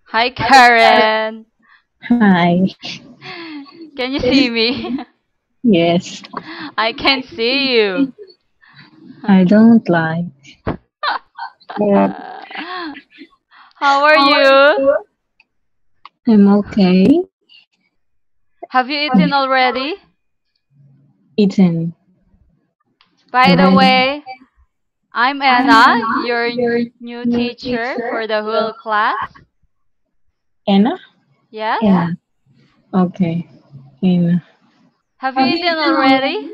Hi, Karen. Hi. Can you see me? Yes, I can see you. I don't like. Yeah. How are you? I'm okay. Have you eaten already? Eaten. By the Already. way, I'm Anna, your new teacher for the whole class. Anna? Yes? Yeah. Okay. Anna. Have you eaten already?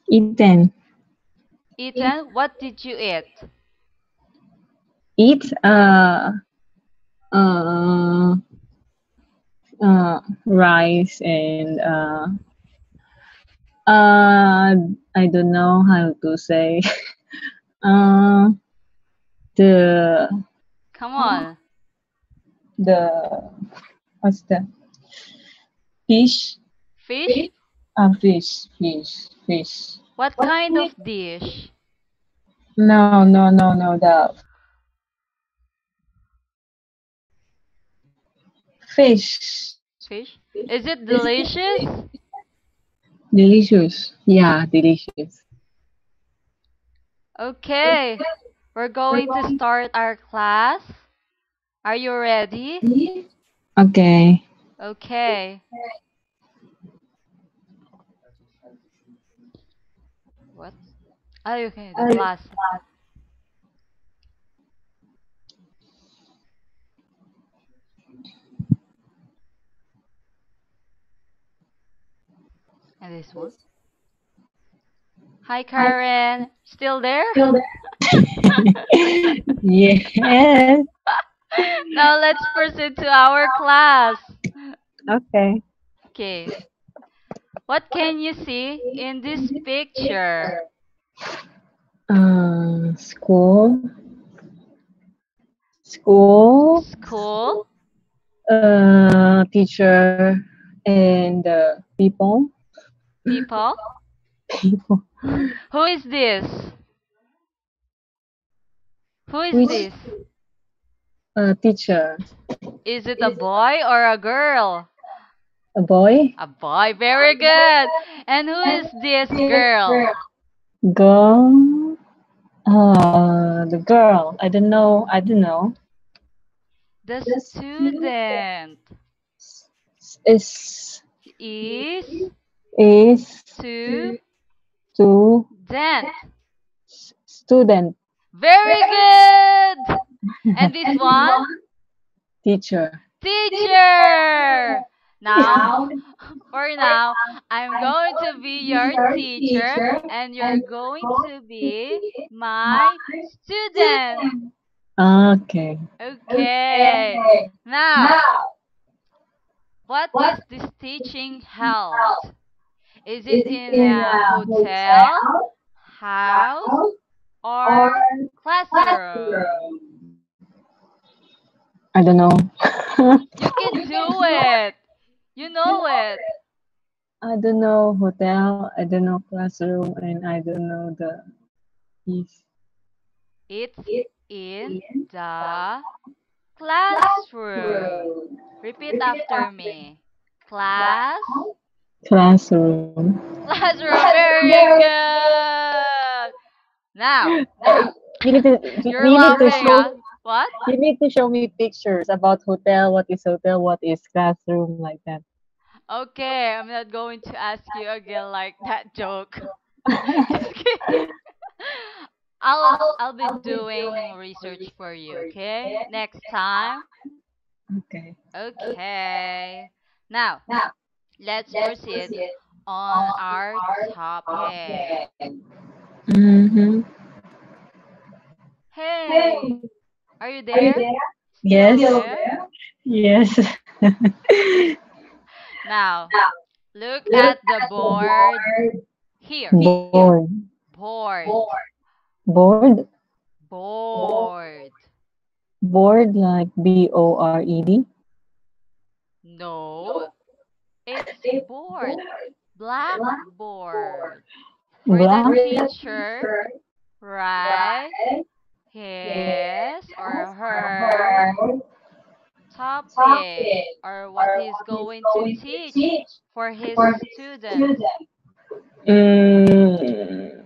Eaten. Eaten? What did you eat? Eat uh rice and uh I don't know how to say uh the Come on. the what's that? Fish? Fish? Fish. What kind of dish? No. The fish. Fish? Is it delicious? Delicious. Yeah, delicious. Okay, we're going to start our class. Are you ready? Okay. Okay. What? Oh, okay, the class. And this one. Hi, Karen. Still there? Yes. Now let's proceed to our class. Okay. Okay. What can you see in this picture? School. School. School? Teacher and people. People? People. Who is this? Who is Which this? teacher? Is it a boy or a girl? A boy? A boy. Very good. And who is this girl? Girl? The girl. I don't know. The student Is is is student. to student Very good. And this one? teacher. Teacher. Now, for now, I'm going to be your teacher and you're going to be my student. Okay. Okay. Now, what is this teaching held? Is it in a hotel, house, or classroom? I don't know. You can do it. You know it. I don't know hotel. I don't know classroom, and I don't know the is It's in the classroom. Repeat after me. Class, classroom. classroom. Very good. Now, You need to you're laughing, show huh? What? you need to show me pictures about hotel, what is classroom like that. Okay, I'm not going to ask you again like that joke. Just kidding. I'll be doing research for you, okay? Next time. Okay. Okay. Now, let's proceed on our topic. Mm-hmm. Hey, are you there? Still Yes. there? Yes. Now, look at the board here. Board. Board. Board. Board. Board like BORED. No, it's board. Blackboard. Where the Black. teacher write his or her topic or what he's going to teach for his students?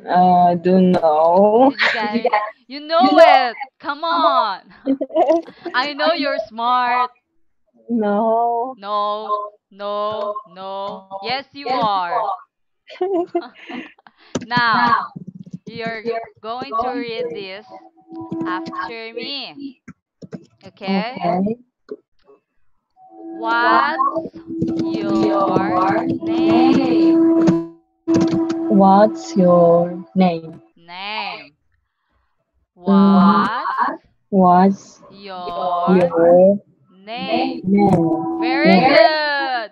I don't know. Did you get it? You know it. Come on. I know you're smart. No. No, no, no. Yes, you are. Now, you're going to read this after me. Okay? Okay. What's your name? What's your name? Name. Mm, What's What's your your name? name? Very Name. good.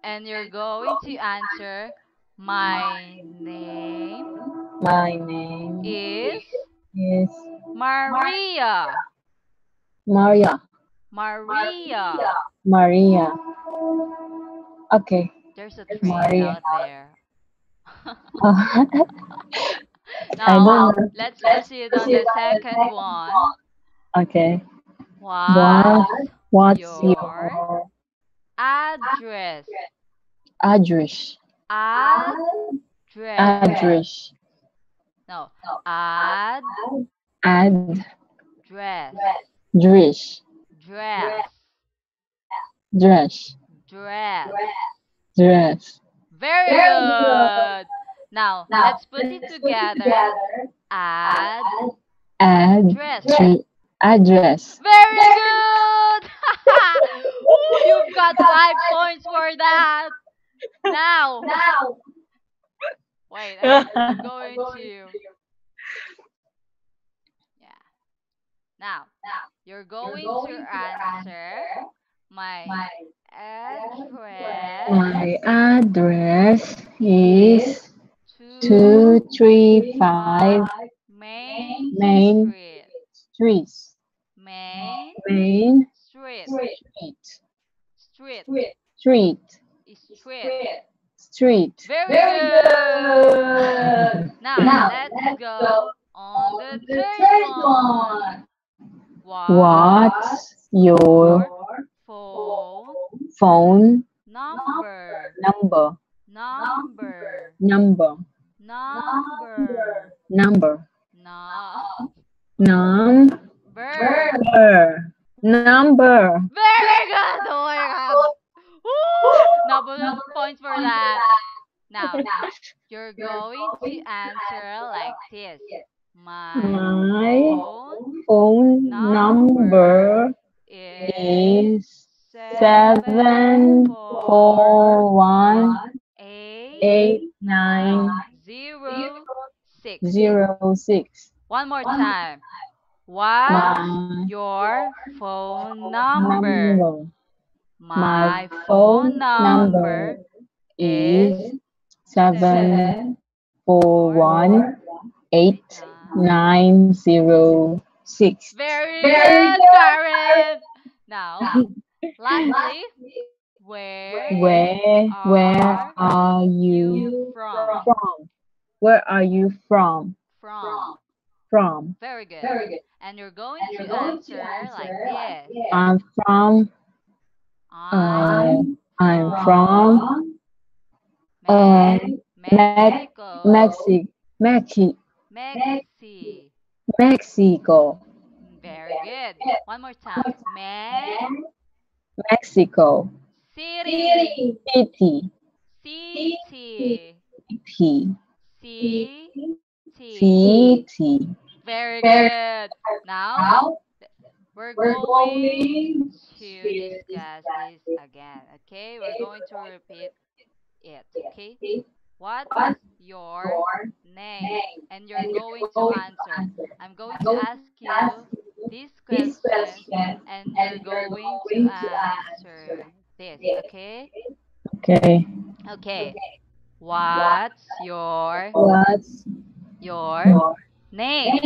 And you're going to answer, my name My name is is Maria. Maria. Maria. Maria. Okay. There's a train Maria. out there. I don't Now, know. let's proceed on the second one. Okay. What's What's your your address? address? Address. Address. No, address. Address. Dress. Dress. Dress. Dress. Very good. Now, let's put it together. Address. Address. Very good. Ooh, you've got 5 points for that. Now, wait, I'm going to. Yeah. Now, you're going to answer my address My address is to 235 Main Main Street. Street. Main Main Street. Street. Street. Street. Street. Street. Very good. Now, let's go on the third one. What's your Your phone phone number? number? Number. Number. Number. Number. Number. Number. Number. Very good. Oh my God. Woo! Now, bonus points for that. Now, you're going to answer like this. My My phone phone number is is 741 8 9 0 6. 8906. One more time. What's My your phone number? number. My phone number is is 741 8906. Very good, Karen. Now, lastly, where Where are you you from? from? Where are you from? From. From. Very good. And you're going to answer like this. I'm from I'm I'm from from uh, Mexico. Mexi. Mexico. Very good. One more time. Mexico City. City. City. City. City. City. Very good. Now, we're going to discuss this again. Okay? We're going to repeat it. Okay? What's your name? And you're going to answer. I'm going to ask you this question and you're going to answer this. Okay? Okay. Okay. What's What's your name?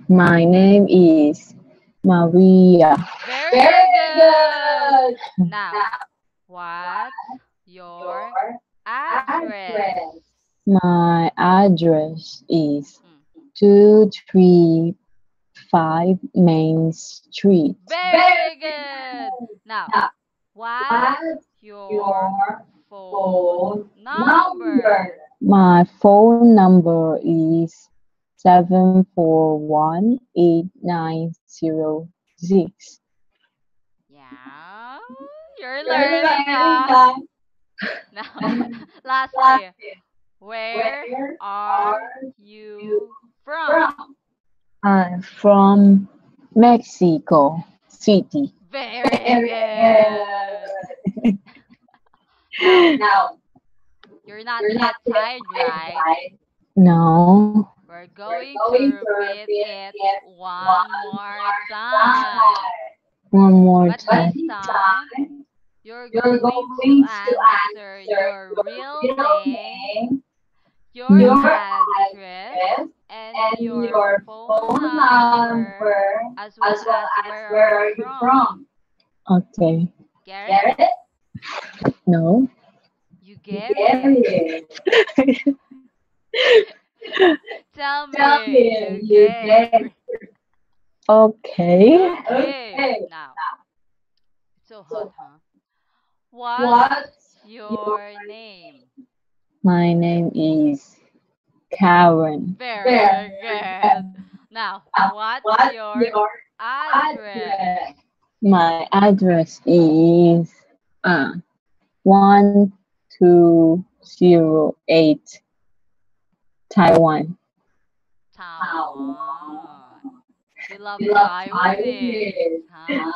my name is Maria. Very good. Now, what's your address? My address is Mm. 235 5 Main Street. Very good. Now, what's your phone number? My phone number is 7418906. Yeah, you're learning, huh? Now, lastly, where are you from? I'm from Mexico City. Very good. Now, you're not yet tired, right? No, We're going to repeat it one more time. one more But this time. time, you're going to answer your real name, your Mhm. address, and your phone number, as well as where are you from. Okay. Get it? No. You get it. Tell me, you get it. Okay. Okay, now, it's so hot, huh? What's your name? My name is Karen. Very good. Now, what's your address? My address is uh 1208 Taiwan. Taiwan. You love Taiwanese, huh?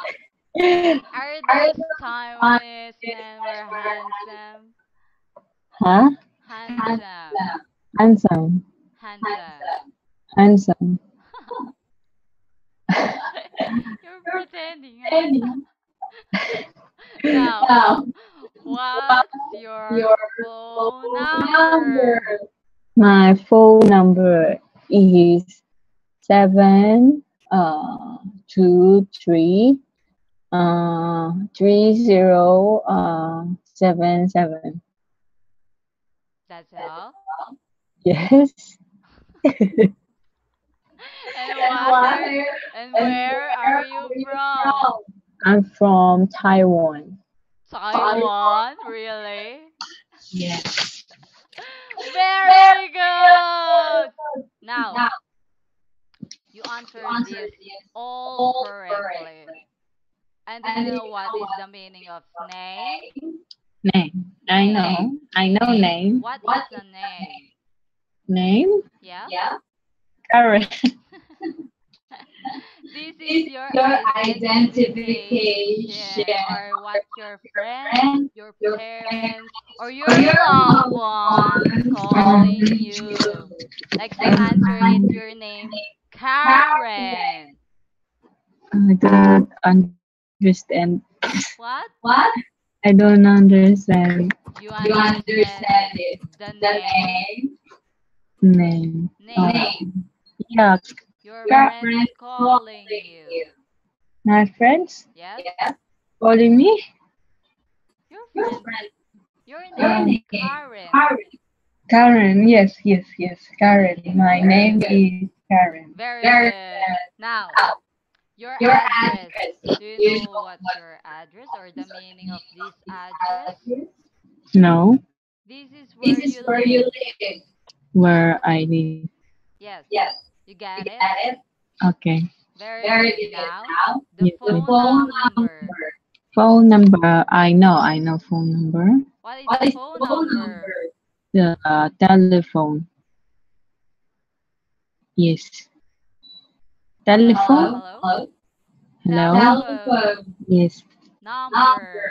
Are those Taiwanese men were handsome? Huh? Handsome. Handsome. Handsome. Handsome. You're pretending, huh? Now, what's your phone number? My phone number is 723 30 77. That's all. Yes. And where are you from? I'm from Taiwan. Taiwan, really? Yes. Very good. Now, you answered this all correctly. And do you know what is the meaning of name? Name. Name. I know name. What is a name? Name? Yeah? Karen. This is your identification, or what your friends, your parents, or your loved ones calling you. Like you answer it your name, Karen. I don't understand. What? I don't understand. You understand it. The name, Name. name. Yeah. Your friends calling you. My friends Yes? calling me. Your friends. Your name, Karen. Karen. Yes. Karen. My name is Karen. Very good. Now, your address. Do you know what's your address or the meaning of this address? No. This is where you live. Where I live. Yes. You get it? Okay. Very good. Now, the Yes. phone number. Phone number. I know phone number. What is the phone number? The telephone. Yes. Hello? Telephone. Hello? Hello. Telephone. Yes. Number.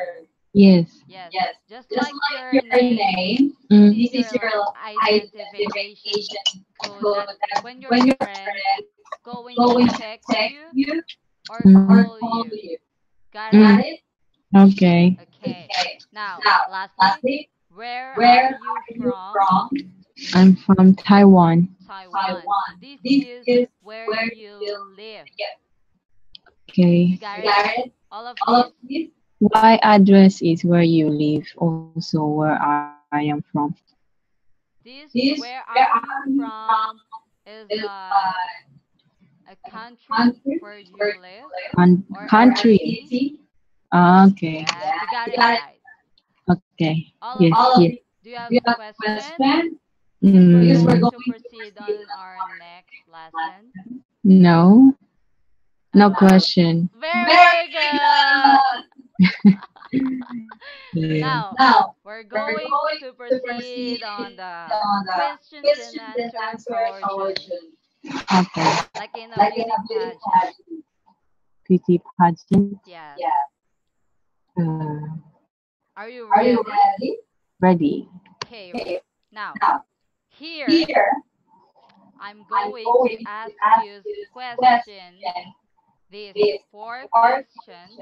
Yes. Yes. Just like your name, this Mm. is your identification code that when your friends going to text you or Mm. call you. Got it? Mm. Okay. Okay. Now, lastly, where are you from? I'm from Taiwan. Taiwan. This is where you live. Okay. You got it? All of this? My address is where you live, also where I am from. This where are you from is a country where do you live, or a Country. city. Okay. Yes, you got it right. Okay. All Yes. of you. Yes. Do you have question? Because we're Mm, going to proceed on our next lesson. no. No Okay. question. Very good. Yeah. Now, we're going to proceed on the questions and answer portion, Okay. like in a beauty pageant. Beauty pageant. Yes. Uh, Are you ready? ready. Okay. Now, here I'm going to ask you question, these four questions,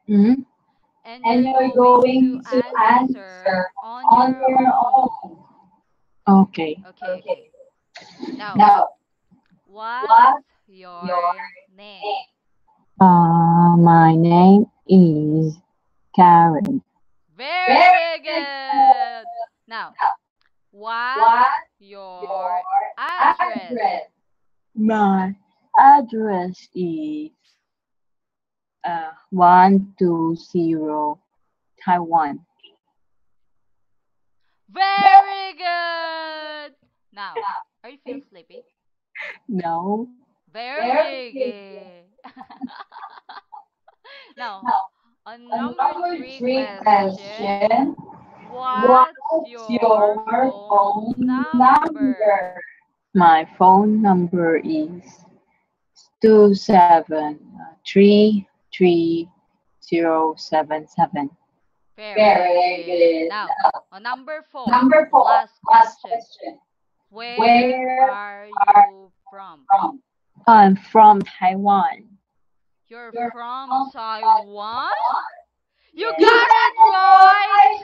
Mm-hmm. and you're going to answer on your own. Okay. Okay. Now, what's your name? My name is Karen. Very good. Now, what's your address? My address is 120 Taiwan. Very good. Now, are you feel sleepy? No. Very good. Now, on number three question, what's your phone number? My phone number is 2733077. Very good. Now, on number four, last question. Where are you from? I'm from Taiwan. You're from Taiwan? You got it right!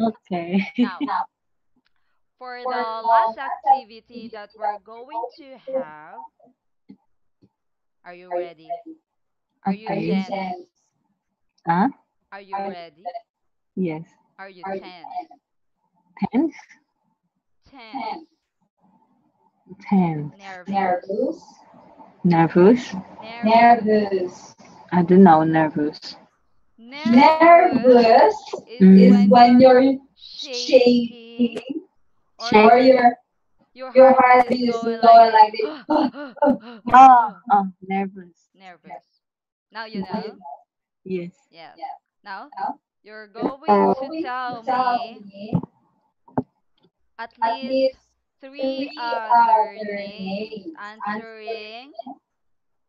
Okay. Now, for the last activity that we're going to have, are you ready? Are you Okay. tense? Huh? Are you ready? Yes. Are you tense? Tense? Tense. Tense. Nervous. Nervous? Nervous. I don't know, nervous. Nervous is when you're shaking, or your heart is going like this. Nervous. Nervous. Now you know? Yes. Yes. Now you're going to tell me at least three other names answering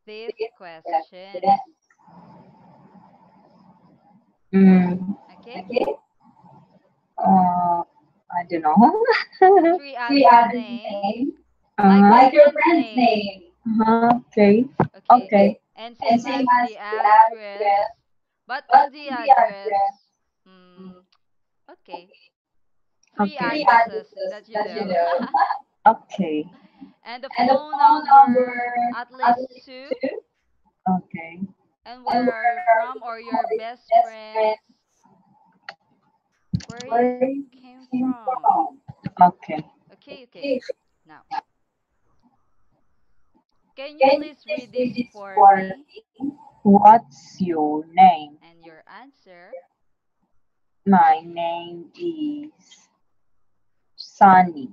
these questions. Mm, Okay? I don't know. Three other names, like Uh, your friend's name. okay. Okay. Okay. And same as the address. But on the address, mm, okay. Three Okay. addresses that you know. Okay. And the phone number, at least two. Okay. And where are you from, or your best friends, where you came from. Okay. Okay. Now, can you please read this for me? What's your name? And your answer. My name is Sunny.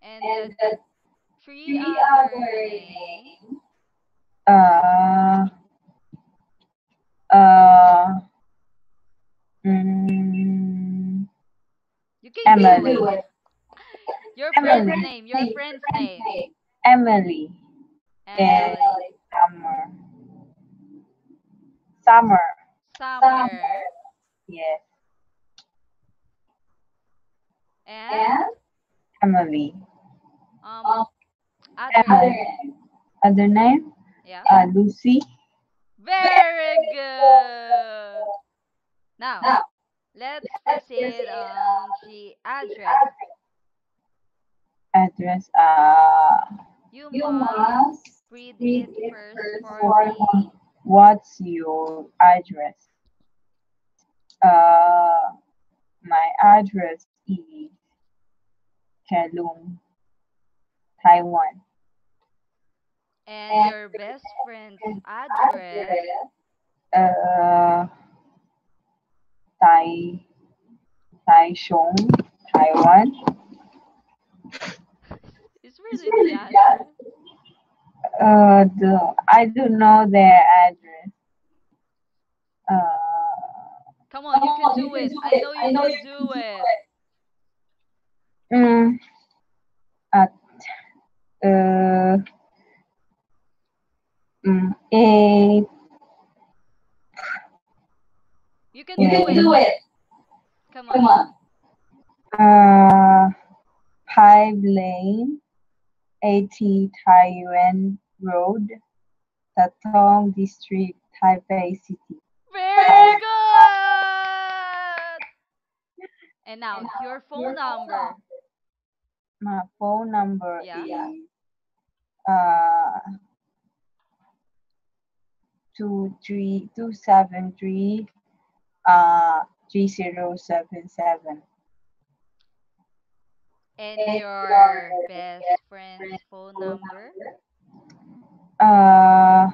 And the three other names. Uh, uh, mm, You can do Emily. it. Your friend's Emily. name. Your friend's name. Emily. And Emily. Summer. Summer. Summer. Yes. And Emily. other Emily. name. Other name? Yeah. Lucy. Very good. Now, let's proceed on the address. Address. You must read it first for me. What's your address? My address is Kelung, Taiwan. And your best friend's address Uh, Tai Taichung, Taiwan. is really the address. I don't know their address. Come on, you can do it. I know you can do it. Mm, at uh, eight, You can do it. Come on. uh, Five Lane, 80 Taiwan Road, Tatong District, Taipei City. Very good. And now your phone number. My phone number Yeah. is uh 23273 3077. And your best friend's phone number. Uh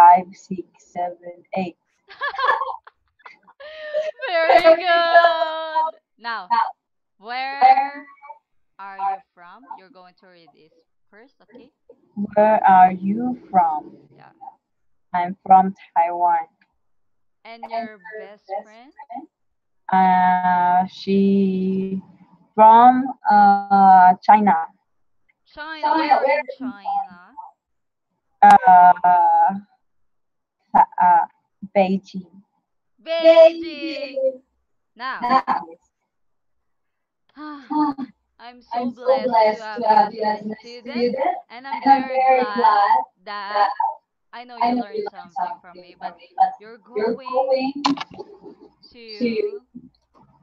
88691234567 8. Very good. Now, where are you from? You're going to read this first, okay? Where are you from? Yeah. I'm from Taiwan. And your best friend? She from China. China. Where in China? Uh, uh, Beijing. Beijing. Now, I'm so blessed to have you as my student, and I'm very glad that I know you learned something from me, but you're going to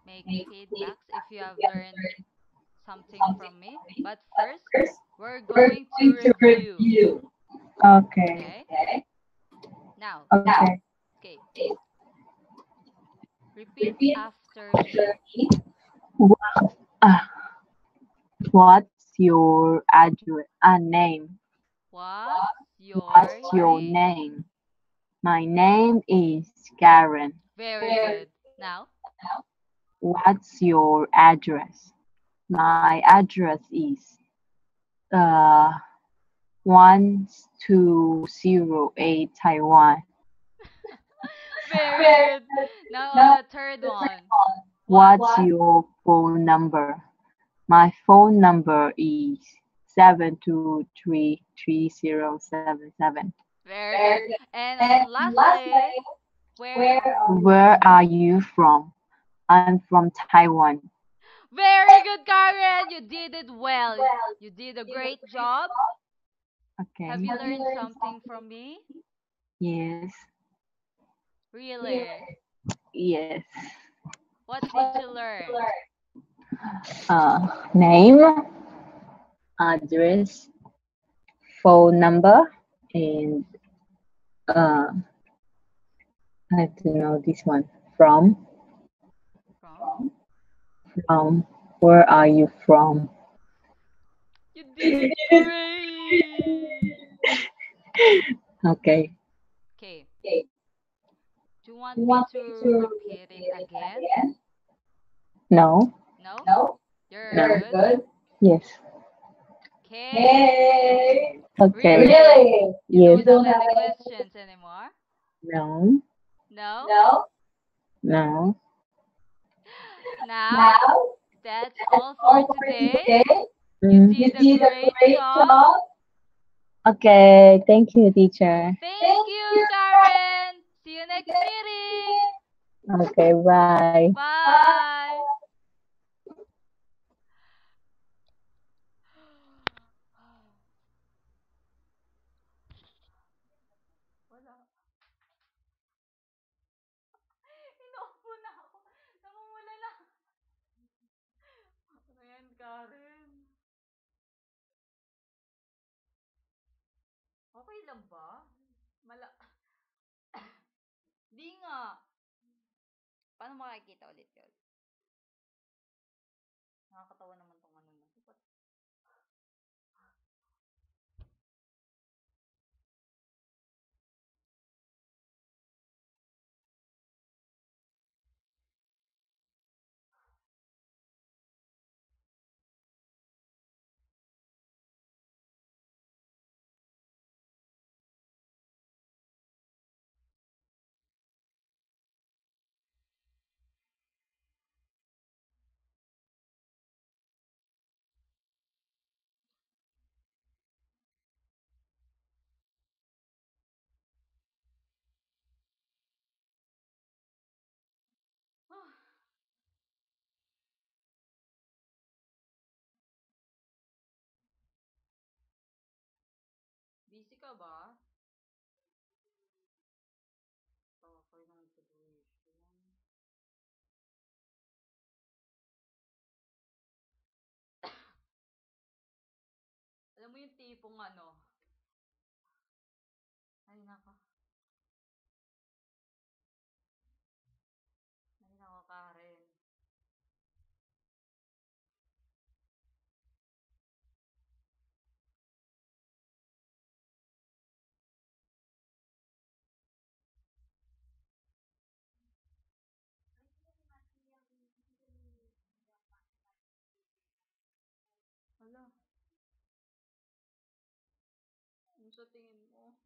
make feedbacks if you have learned something from me. But first, we're going to review. Okay. Okay? Now, Okay. okay, repeat after me. Wha- uh, what's your address? Name. What's your What's your name? name? My name is Karen. Very good. Now, What's your address? My address is uh 1208 Taiwan. very good. Now, on the third one. What? What's your phone number? My phone number is 7233077. Very good. And lastly, where are you Where are from? you from? I'm from Taiwan. Very good, Karen. You did it well. You did a great job. Okay. Have you learned something from me? Yes. Really? Yes. What did you learn? Name, address, phone number, and uh, I don't know this one. From? From, where are you from? You did it great. Okay. Okay. Do you want me to repeat it again? No. No? You're No. good? Yes. Okay. Okay. Really? You Yes. don't have any questions anymore? No. No? No. Now, that's all for today. You Mm. did a great job. Okay. Thank you, teacher. Thank you, Karen. See you next meeting. Okay. Bye. Bye. Wala. Inuupo na ako. Namumula na. Ano yan, Karen? Okay lang ba? Mala... Di nga. Paano makikita ulit yun? Busy ka ba? Okay ng situation. Alam mo yung tipong ano? Ay, nako. Ay, nako, Karen. Hala, ano sa tingin mo?